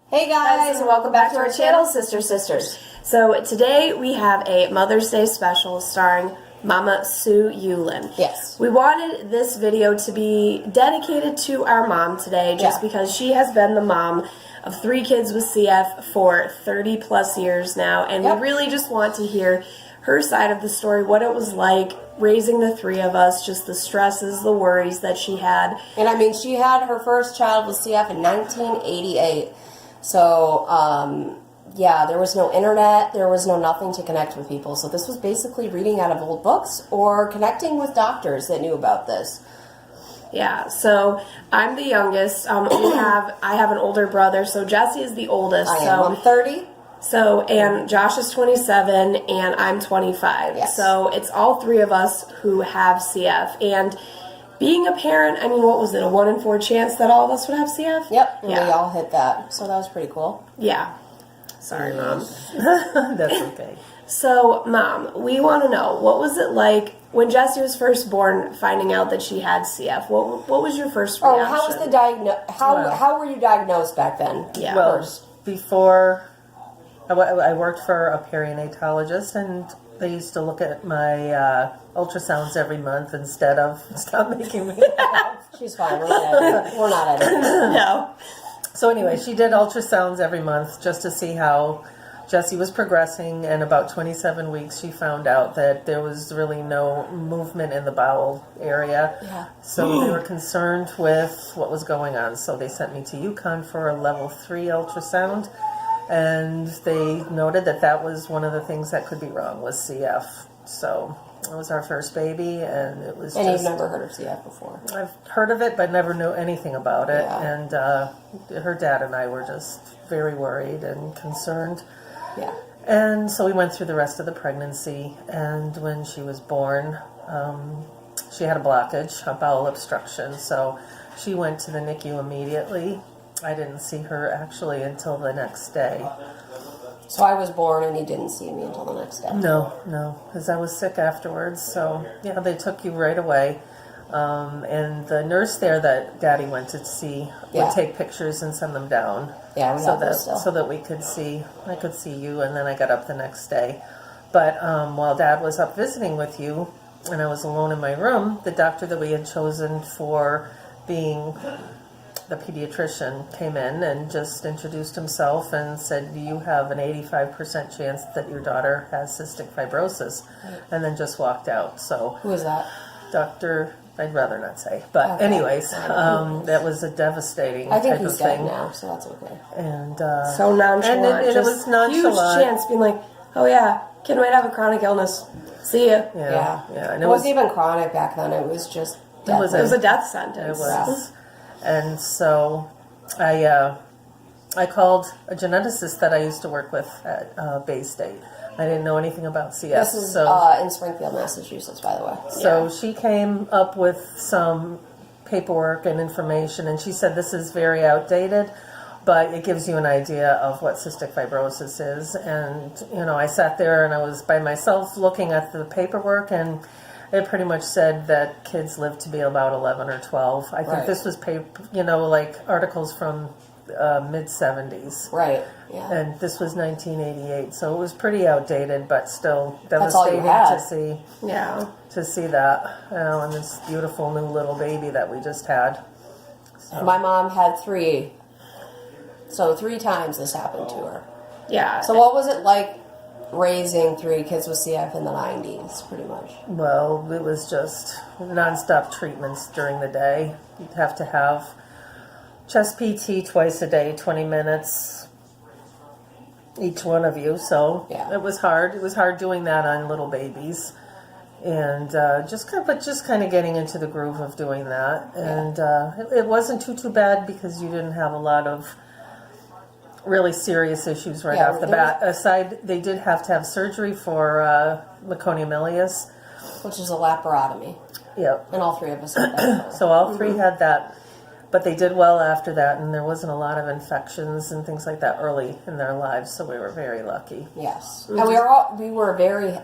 Hey guys, and welcome back to our channel, Sister Sisters. So today we have a Mother's Day special starring Mama Sue Yulin. Yes. We wanted this video to be dedicated to our mom today just because she has been the mom of 3 kids with CF for 30 plus years now, and we really just want to hear her side of the story, what it was like raising the 3 of us, just the stresses, the worries that she had. And I mean, she had her first child with CF in 1988. So, yeah, there was no internet, there was no nothing to connect with people. So this was basically reading out of old books or connecting with doctors that knew about this. Yeah, so I'm the youngest. I have an older brother, so Jesse is the oldest. I'm 30. So, and Josh is 27, and I'm 25. Yes. So it's all 3 of us who have CF. And being a parent, I mean, what was it, a 1 in 4 chance that all of us would have CF? Yep, and we all hit that. So that was pretty cool. Yeah. Sorry, Mom. That's okay. So, Mom, we want to know, what was it like when Jessie was first born, finding out that she had CF? What was your first reaction? How was the how were you diagnosed back then? Yeah. Well, before I worked for a perinatalogist, and they used to look at my ultrasounds every month instead of stop making me laugh. She's fine. We're not editing. No. So anyway, she did ultrasounds every month just to see how Jessie was progressing, and about 27 weeks she found out that there was really no movement in the bowel area. Yeah. So they were concerned with what was going on. So they sent me to UConn for a level 3 ultrasound, and they noted that that was one of the things that could be wrong was CF. So it was our first baby, and it was And you've never heard of CF before? I've heard of it, but never knew anything about it. Yeah. And her dad and I were just very worried and concerned. Yeah. And so we went through the rest of the pregnancy, and when she was born, she had a blockage, a bowel obstruction, so she went to the NICU immediately. I didn't see her actually until the next day. So I was born and you didn't see me until the next day? No, because I was sick afterwards, so yeah, they took you right away. And the nurse there that Daddy went to see would take pictures and send them down. Yeah, we have those still. So that we could see, I could see you, and then I got up the next day. But while Dad was up visiting with you, and I was alone in my room, the doctor that we had chosen for being the pediatrician came in and just introduced himself and said, you have an 85% chance that your daughter has cystic fibrosis, and then just walked out. So who is that? Dr. I'd rather not say, but anyways, that was a devastating I think type he's of dead thing. now, so that's okay. And so nonchalant. and it was nonchalant. Huge chance being like, oh yeah, kid might have a chronic illness. See ya. Yeah. And it wasn't even chronic back then. It was just death. It was a death sentence. It was. And so I called a geneticist that I used to work with at Bay State. I didn't know anything about CF. This is in Springfield, Massachusetts, by the way. So she came up with some paperwork and information, and she said this is very outdated, but it gives you an idea of what cystic fibrosis is. And, you know, I sat there and I was by myself looking at the paperwork, and it pretty much said that kids live to be about 11 or 12. I think this was, like articles from mid-70s. Right, yeah. And this was 1988, so it was pretty outdated, but still devastating to see. Yeah. To see that, and this beautiful new little baby that we just had. So. My mom had 3. So 3 times this happened to her. Yeah. So what was it like raising 3 kids with CF in the 90s, pretty much? Well, it was just nonstop treatments during the day. You'd have to have chest PT twice a day, 20 minutes, each one of you. So it was hard. It was hard doing that on little babies, and just kind of getting into the groove of doing that. And it wasn't too bad because you didn't have a lot of really serious issues right off the bat. Aside, they did have to have surgery for meconium ileus, which is a laparotomy. Yep. And all 3 of us had that. So all 3 had that. But they did well after that, and there wasn't a lot of infections and things like that early in their lives, so we were very lucky. Yes. And we were very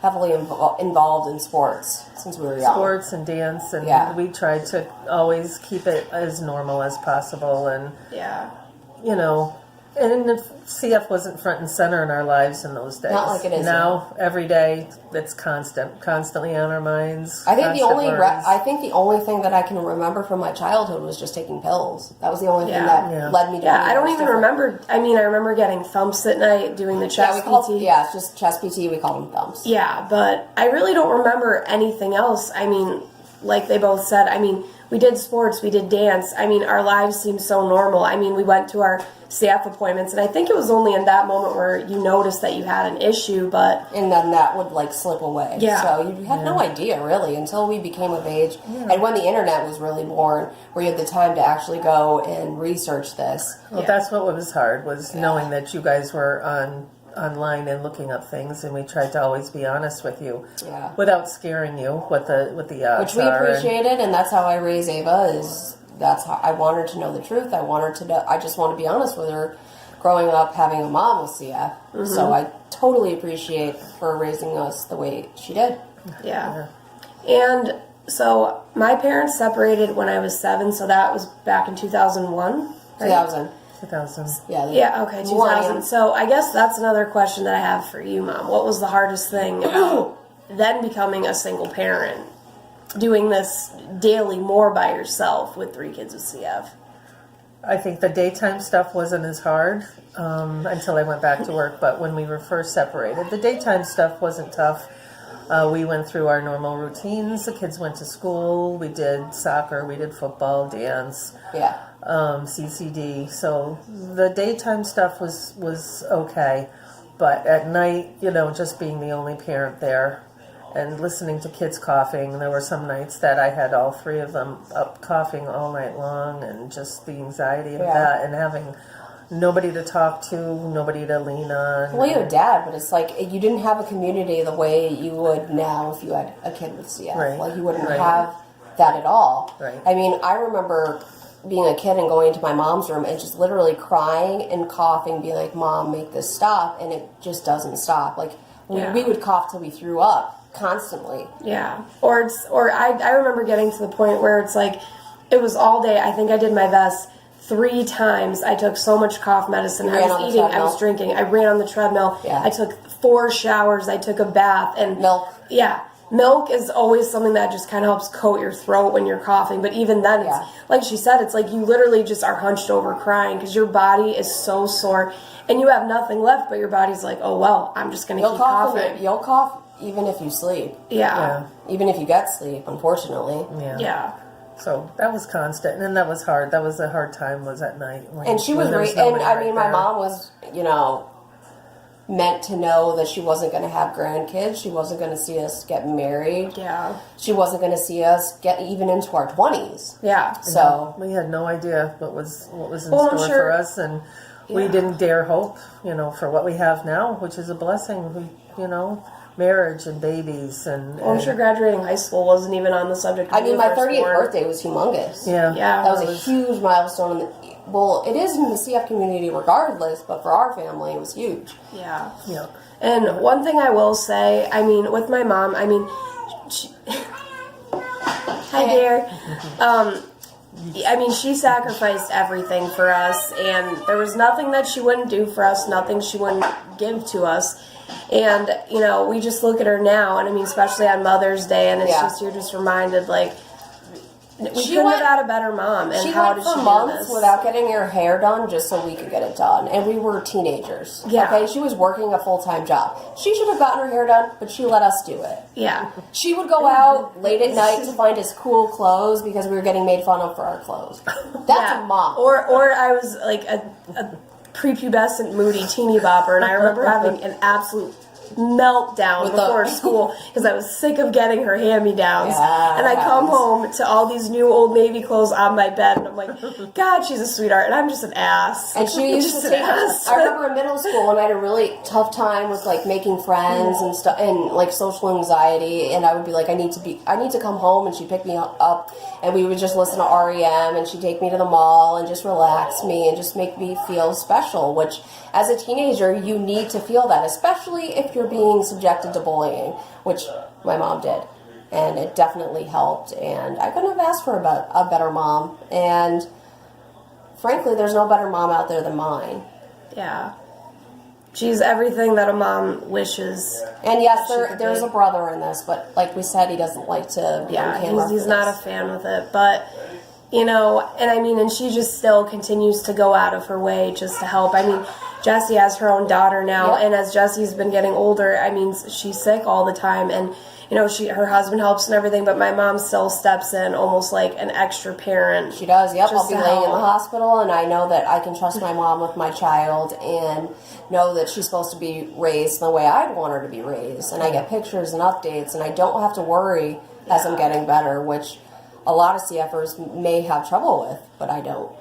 heavily involved in sports since we were young. Sports and dance, and we tried to always keep it as normal as possible. And you know, and if CF wasn't front and center in our lives in those days. Not like it is now. Every day, it's constantly on our minds. I think the constant only worries. I think the only thing that I can remember from my childhood was just taking pills. That was the only thing that led me to. Yeah, I don't even remember. I mean, I remember getting thumps at night, doing the chest PT. It's just chest PT. We call them thumps. Yeah, but I really don't remember anything else. I mean, like they both said, I mean, we did sports, we did dance. I mean, our lives seemed so normal. I mean, we went to our CF appointments, and I think it was only in that moment where you noticed that you had an issue, but... And then that would, like, slip away. Yeah. So you had no idea, really, until we became of age. Yeah. And when the internet was really born, where you had the time to actually go and research this. Well, that's what was hard, was knowing that you guys were online and looking up things, and we tried to always be honest with you without scaring you what the odds which we are. Appreciated, and that's how I raise Ava. That's how I want her to know the truth. I want her to know. I just want to be honest with her. Growing up, having a mom with CF, so I totally appreciate her raising us the way she did. Yeah. And so my parents separated when I was 7, so that was back in 2001. Right? 2000. Yeah, okay, 2000. So I guess that's another question that I have for you, Mom. What was the hardest thing about then becoming a single parent? Doing this daily more by yourself with 3 kids with CF? I think the daytime stuff wasn't as hard until I went back to work, but when we were first separated, the daytime stuff wasn't tough. We went through our normal routines. The kids went to school. We did soccer. We did football, dance. CCD. So the daytime stuff was okay, but at night, you know, just being the only parent there and listening to kids coughing. There were some nights that I had all 3 of them up coughing all night long, and just the anxiety of that, and having nobody to talk to, nobody to lean on. Well, you had Dad, but it's like you didn't have a community the way you would now if you had a kid with CF. Right. Like you wouldn't have that at all. Right. I mean, I remember being a kid and going into my mom's room and just literally crying and coughing, being like, "Mom, make this stop," and it just doesn't stop. Like we would cough till we threw up constantly. Yeah. Or I remember getting to the point where it's like it was all day. I think I did my best 3 times. I took so much cough medicine. I was eating, I was drinking, I ran on the treadmill. Yeah. I took 4 showers, I took a bath, and milk. Yeah. Milk is always something that just kind of helps coat your throat when you're coughing. But even then, it's, like she said, it's like you literally just are hunched over crying because your body is so sore and you have nothing left, but your body's like, oh, well, I'm just going to keep coughing. You'll cough even if you sleep. Yeah. Even if you get sleep, unfortunately. Yeah. So that was constant, and that was hard. That was a hard time, was at night. And she was, my mom was, you know, meant to know that she wasn't going to have grandkids. She wasn't going to see us get married. Yeah. She wasn't going to see us get even into our 20s. Yeah. So we had no idea what was in store for us, and we didn't dare hope, you know, for what we have now, which is a blessing. We, you know, marriage and babies and. I'm sure graduating high school wasn't even on the subject. I mean, my 30th birthday was humongous. Yeah. That was a huge milestone. Well, it is in the CF community regardless, but for our family, it was huge. Yeah. Yeah. And one thing I will say, I mean, with my mom, I mean, hi there. I mean, she sacrificed everything for us, and there was nothing that she wouldn't do for us, nothing she wouldn't give to us. And, you know, we just look at her now, and I mean, especially on Mother's Day, and it's just, you're just reminded, like, we couldn't have had a better mom. And she how went did for she months do this? without getting her hair done just so we could get it done. And we were teenagers. Yeah. Okay, she was working a full-time job. She should have gotten her hair done, but she let us do it. Yeah. She would go out late at night to find us cool clothes because we were getting made fun of for our clothes. That's a mom. Or I was like a prepubescent, moody teeny bopper, and I remember having an absolute meltdown before school because I was sick of getting her hand-me-downs. And I come home to all these new Old Navy clothes on my bed, and I'm like, God, she's a sweetheart, and I'm just an ass. And she used to take us. I remember in middle school, and I had a really tough time with like making friends and stuff, and like social anxiety. And I would be like, I need to come home, and she'd pick me up, and we would just listen to REM, and she'd take me to the mall and just relax me and just make me feel special. Which, as a teenager, you need to feel that, especially if you're being subjected to bullying, which my mom did, and it definitely helped. And I couldn't have asked for a better mom. And frankly, there's no better mom out there than mine. Yeah. She's everything that a mom wishes. And yes, there's a brother in this, but like we said, he doesn't like to be on camera. He's not a fan with it, but you know, and I mean, and she just still continues to go out of her way just to help. I mean, Jessie has her own daughter now, and as Jessie's been getting older, I mean, she's sick all the time, and you know, her husband helps and everything, but my mom still steps in almost like an extra parent. She does, yep. I'll be laying in the hospital, and I know that I can trust my mom with my child and know that she's supposed to be raised the way I'd want her to be raised. And I get pictures and updates, and I don't have to worry as I'm getting better, which a lot of CFers may have trouble with, but I don't.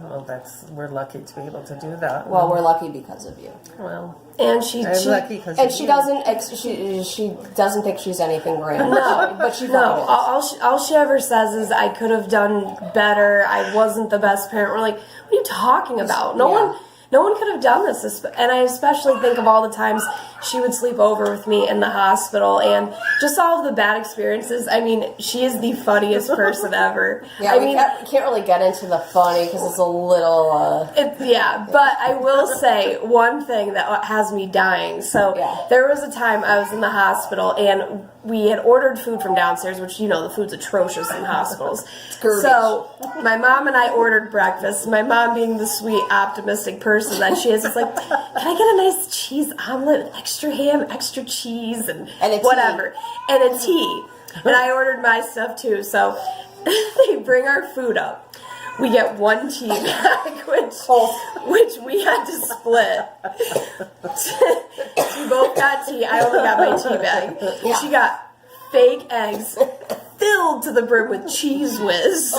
Well, we're lucky to be able to do that. Well, we're lucky because of you. Well, and she lucky she doesn't think she's anything grand. No, but she no. All she ever says is, "I could have done better. I wasn't the best parent." We're like, "What are you talking about? No one could have done this." And I especially think of all the times she would sleep over with me in the hospital and just all of the bad experiences. I mean, she is the funniest person ever. Yeah, we can't really get into the funny because it's a little... but I will say one thing that has me dying. So there was a time I was in the hospital and we had ordered food from downstairs, which, you know, the food's atrocious in hospitals. So my mom and I ordered breakfast. My mom, being the sweet, optimistic person that she is, is like, "Can I get a nice cheese omelet with extra ham, extra cheese, and whatever, and a tea?" And I ordered my stuff too. So they bring our food up. We get one tea bag, which we had to split. We both got tea. I only got my tea bag. Yeah. She got fake eggs filled to the brim with Cheese Whiz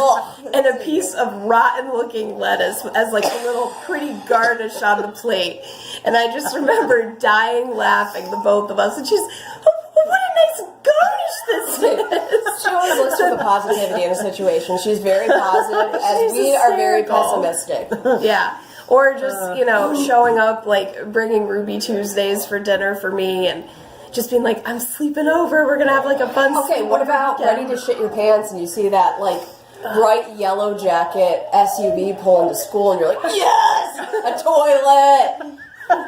and a piece of rotten-looking lettuce as like a little pretty garnish on the plate. And I just remember dying laughing, the both of us. And she's, "Oh, what a nice garnish this is." She always looks for the positivity in a situation. She's very positive, as we are very pessimistic. Yeah. Or just, you know, showing up, like, bringing Ruby Tuesdays for dinner for me and just being like, "I'm sleeping over. We're going to have, like, a fun Okay, what about ready to shit your pants and you see that, like, bright yellow jacket SUV pull into school and you're like, "Yes! A toilet!"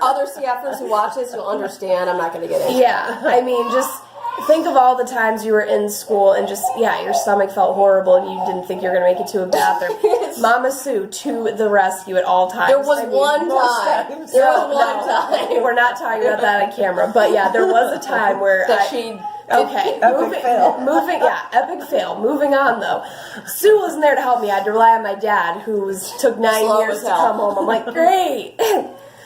Other CFers who watch this, you'll understand. I'm not going to get into it. Yeah, I mean, just think of all the times you were in school and just, your stomach felt horrible and you didn't think you were going to make it to a bathroom. Mama Sue to the rescue at all times. There was one time. There was one time. We're not talking about that on camera, but yeah, there was a time where Okay, epic fail. Moving on, though. Sue wasn't there to help me. I had to rely on my dad, who took 9 years to come home. I'm like, great.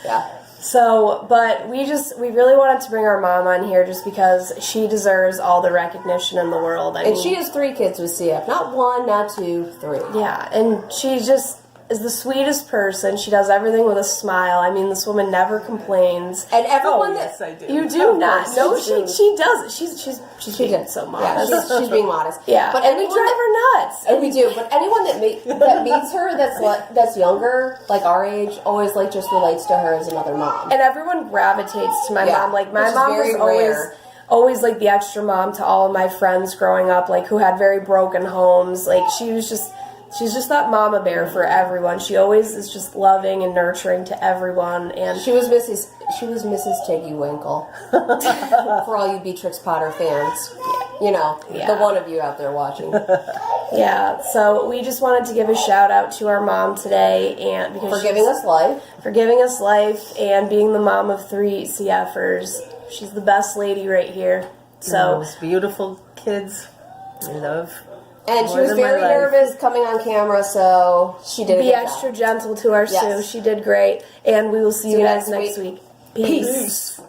Yeah. So, but we really wanted to bring our mom on here just because she deserves all the recognition in the world. I mean, she has 3 kids with CF. Not 1, not 2, 3. Yeah, and she just is the sweetest person. She does everything with a smile. I mean, this woman never complains. And everyone yes, I do. You do not. No, she does. She's being so modest. Yeah, she's being modest. Yeah, but and we drive her nuts. And we do. But anyone that meets her that's younger, like our age, always like just relates to her as another mom. And everyone gravitates to my mom. Like my mom was always like the extra mom to all of my friends growing up, like who had very broken homes. Like she's just that mama bear for everyone. She always is just loving and nurturing to everyone. And she was Mrs. Tiggy Winkle. For all you Beatrix Potter fans. You know, the one of you out there watching. Yeah, so we just wanted to give a shout out to our mom today, and because for giving us life and being the mom of 3 CFers. She's the best lady right here. So those beautiful kids, I love. And she was very nervous coming on camera, so she did a good job. Be extra gentle to our Sue. She did great, and we will see you guys next week. Peace.